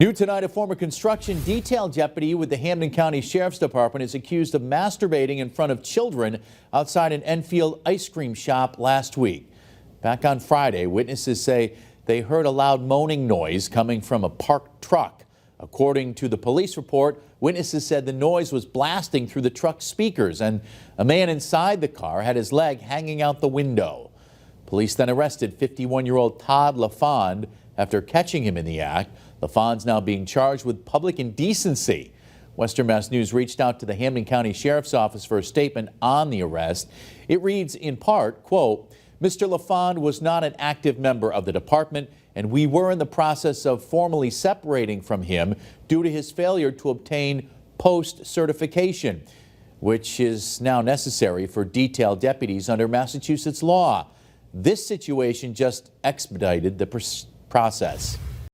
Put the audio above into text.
New tonight, a former construction detail deputy with the Hampden County Sheriff's Department is accused of masturbating in front of children outside an Enfield ice cream shop last week. Back on Friday, witnesses say they heard a loud moaning noise coming from a parked truck. According to the police report, witnesses said the noise was blasting through the truck's speakers and a man inside the car had his leg hanging out the window. Police then arrested 51-year-old Todd LaFond after catching him in the act. LaFond's now being charged with public indecency. Western Mass News reached out to the Hampden County Sheriff's Office for a statement on the arrest. It reads in part, quote, "Mr. LaFond was not an active member of the department, and we were in the process of formally separating from him due to his failure to obtain post certification, which is now necessary for detail deputies under Massachusetts law. This situation just expedited the process."